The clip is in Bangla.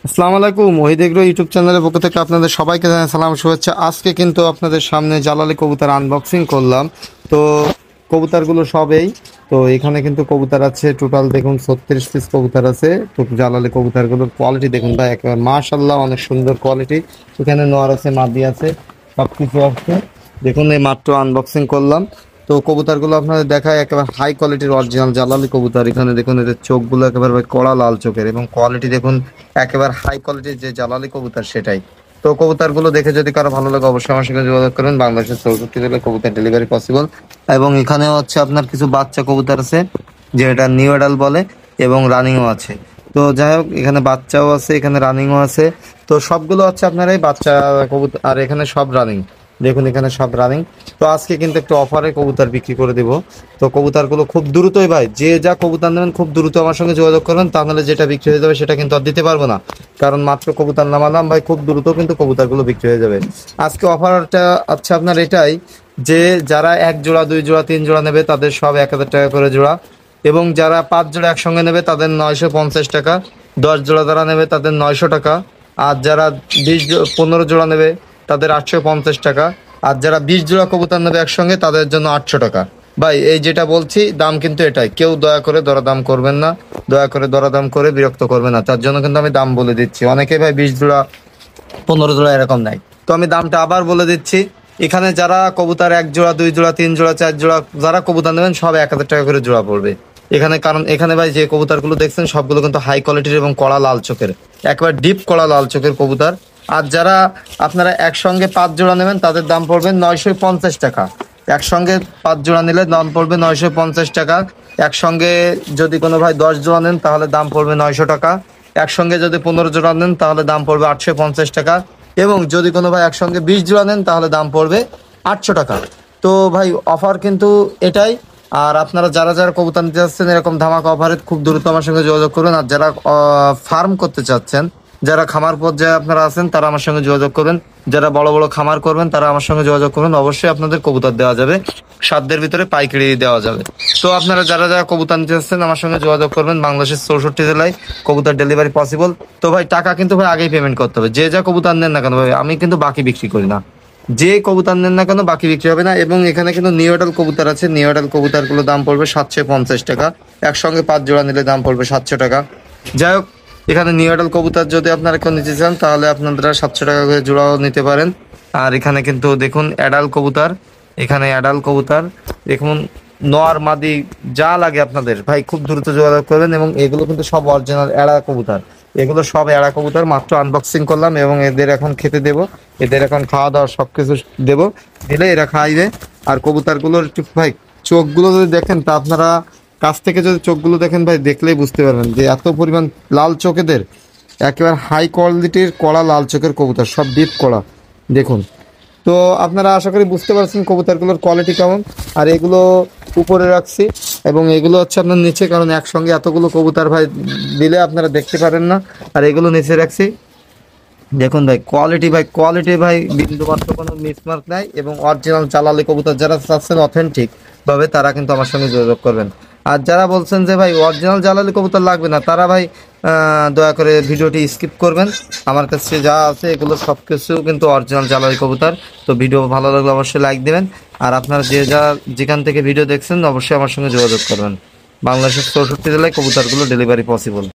আসসালামু আলাইকুম। ওহিদ এগ্রো ইউটিউব চ্যানেলের পক্ষ থেকে আপনাদের সবাইকে জানাই সালাম শুভেচ্ছা। আজকে কিন্তু আপনাদের সামনে জালালি কবুতর আনবক্সিং করলাম। তো কবুতরগুলো সবেই তো এখানে কিন্তু কবুতর আছে টোটাল দেখুন 36 পিস কবুতর আছে। তো জালালি কবুতরগুলোর কোয়ালিটি দেখুন ভাই, একেবারে মাশাআল্লাহ অনেক সুন্দর কোয়ালিটি। এখানে নর আছে, মাদি আছে, সব কিছু আছে। দেখুন এই মাত্র আনবক্সিং করলাম। তো কবুতরগুলো আপনাদের দেখায়, একেবারে হাই কোয়ালিটির অরিজিনাল জালালি কবুতর। এখানে দেখুন এদের চোখগুলো একেবারে ভাই কড়া লাল চোখের, এবং কোয়ালিটি দেখুন একেবারে হাই কোয়ালিটির যে জালালি কবুতর সেটাই। তো কবুতরগুলো দেখে যদি কারো ভালো লাগে অবশ্যই আমার সঙ্গে যোগাযোগ করবেন। বাংলাদেশের 64 জেলায় কবুতর ডেলিভারি পসিবল। এবং এখানে হচ্ছে আপনার কিছু বাচ্চা কবুতর আছে, যেটা নিউ অ্যাডাল বলে, এবং রানিংও আছে। তো যাই হোক, এখানে বাচ্চাও আছে, এখানে রানিংও আছে। তো সবগুলো হচ্ছে আপনার এই বাচ্চা কবুতর, আর এখানে সব রানিং। দেখুন এখানে সব রানিং। তো আজকে কিন্তু একটু অফারে কবুতর বিক্রি করে দিব। তো কবুতরগুলো খুব দ্রুতই ভাই, যে যা কবুতর নেবেন খুব দ্রুত আমার সঙ্গে যোগাযোগ করবেন, তাহলে যেটা বিক্রি হয়ে যাবে সেটা কিন্তু আর দিতে পারবো না। কারণ মাত্র কবুতর নামালাম ভাই, খুব দ্রুত কিন্তু কবুতরগুলো বিক্রি হয়ে যাবে। আজকে অফারটা আচ্ছা আপনার এটাই, যে যারা এক জোড়া, দুই জোড়া, তিন জোড়া নেবে তাদের সব 1000 টাকা করে জোড়া। এবং যারা 5 জোড়া একসঙ্গে নেবে তাদের 950 টাকা। 10 জোড়া যারা নেবে তাদের 900 টাকা। আর যারা 15 জোড়া নেবে তাদের 850 টাকা। আর যারা 20 জোড়া কবুতর নেবে একসঙ্গে তাদের জন্য 800 টাকা। ভাই এই যেটা বলছি দাম কিন্তু এটাই, কেউ দয়া করে দরদাম করবেন না। দয়া করে দরদাম করে বিরক্ত করবেন না, তার জন্য কিন্তু আমি দাম বলে দিচ্ছি। অনেকে ভাই 20 জোড়া, 15 জোড়া এরকম নাই। তো আমি দামটা আবার বলে দিচ্ছি। এখানে যারা কবুতর 1 জোড়া, 2 জোড়া, 3 জোড়া, 4 জোড়া যারা কবুতর নেবেন সব 1000 টাকা করে জোড়া পড়বে এখানে। কারণ এখানে ভাই যে কবুতরগুলো দেখছেন সবগুলো কিন্তু হাই কোয়ালিটির এবং কড়া লাল চোখের, একবার ডিপ কড়া লাল চোখের কবুতর। আর যারা আপনারা একসঙ্গে 5 জোড়া নেবেন তাদের দাম পড়বে 950 টাকা। একসঙ্গে 5 জোড়া নিলে দাম পড়বে 950 টাকা। একসঙ্গে যদি কোনো ভাই 10 জোড়া নেন তাহলে দাম পড়বে 900 টাকা। একসঙ্গে যদি 15 জোড়া নেন তাহলে দাম পড়বে 850 টাকা। এবং যদি কোনো ভাই একসঙ্গে 20 জোড়া নেন তাহলে দাম পড়বে 800 টাকা। তো ভাই অফার কিন্তু এটাই। আর আপনারা যারা যারা কবুতর নিতে চাচ্ছেন এরকম ধামাকা অফারে খুব দ্রুত আমার সঙ্গে যোগাযোগ করুন। আর যারা ফার্ম করতে চাচ্ছেন, যারা খামার পর্যায়ে আপনারা আছেন তারা আমার সঙ্গে যোগাযোগ করবেন। যারা বড় বড় খামার করবেন তারা আমার সঙ্গে যোগাযোগ করবেন। অবশ্যই আপনাদের কবুতর দেওয়া যাবে, সাধ্যের ভিতরে পাইকারি দেওয়া যাবে। তো আপনারা যারা যারা কবুতর নিতে চাচ্ছেন আমার সঙ্গে যোগাযোগ করবেন। বাংলাদেশের 64 জেলায় কবুতর ডেলিভারি পসিবল। তো ভাই টাকা কিন্তু ভাই আগেই পেমেন্ট করতে হবে। যে যা কবুতর নেন না কেন ভাই, আমি কিন্তু বাকি বিক্রি করি না। যে কবুতর নেন না কেন বাকি বিক্রি হবে না। এবং এখানে কিন্তু নিউডাল কবুতর আছে। নিউডাল কবুতরগুলোর দাম পড়বে 750 টাকা। একসঙ্গে 5 জোড়া নিলে দাম পড়বে 700 টাকা। যাই হোক, এখানে নিউডাল কবুতর যদি আপনারা কেউ নিতে চান তাহলে আপনারা 700 টাকা করে জোড়াও নিতে পারেন। আর এখানে কিন্তু দেখুন অ্যাডাল কবুতর, এখানে অ্যাডাল কবুতর দেখুন, নর মাদি যা লাগে আপনাদের ভাই খুব দ্রুত যোগাযোগ করবেন। এবং এগুলো কিন্তু সব অরিজিনাল এড়া কবুতর, এগুলো সব এড়া কবুতর। মাত্র আনবক্সিং করলাম এবং এদের এখন খেতে দেব। এদের এখন খাওয়া দাওয়া সব কিছু দেবো, দিলে এরা খাইবে। আর কবুতরগুলোর একটু ভাই চোখগুলো যদি দেখেন তা আপনারা কাছ থেকে যদি চোখগুলো দেখেন ভাই, দেখলেই বুঝতে পারবেন যে এত পরিমাণ লাল চোখ এদের। একেবারে হাই কোয়ালিটির কড়া লাল চোখের কবুতর, সব ডিপ কড়া দেখুন। তো আপনারা আশা করি বুঝতে পারছেন কবুতরগুলোর কোয়ালিটি কেমন। আর এগুলো উপরে রাখছি এবং এগুলো হচ্ছে আপনার নিচে, কারণ একসঙ্গে এতগুলো কবুতর ভাই দিলে আপনারা দেখতে পারেন না। আর এগুলো নিচে রাখছি। দেখুন ভাই কোয়ালিটি, ভাই কোয়ালিটি ভাই বিন্দু মাত্র কোনো মিসমার্ক নাই। এবং অরিজিনাল জালালি কবুতর যারা চাচ্ছেন অথেন্টিক ভাবে তারা কিন্তু আমার সঙ্গে যোগাযোগ করবেন। আর যারা বলছেন যে ভাই অরিজিনাল জালালি কবুতর লাগবে না, তারা ভাই দয়া করে ভিডিওটি স্কিপ করবেন। আমার কাছে যা আছে এগুলো সব কিছু কিন্তু অরিজিনাল জালালি কবুতর। তো ভিডিও ভালো লাগলে অবশ্যই লাইক দেবেন। আর আপনারা যে যেখান থেকে ভিডিও দেখছেন অবশ্যই আমার সঙ্গে যোগাযোগ করবেন। বাংলাদেশের 64 জেলায় কবুতরগুলো ডেলিভারি পসিবল।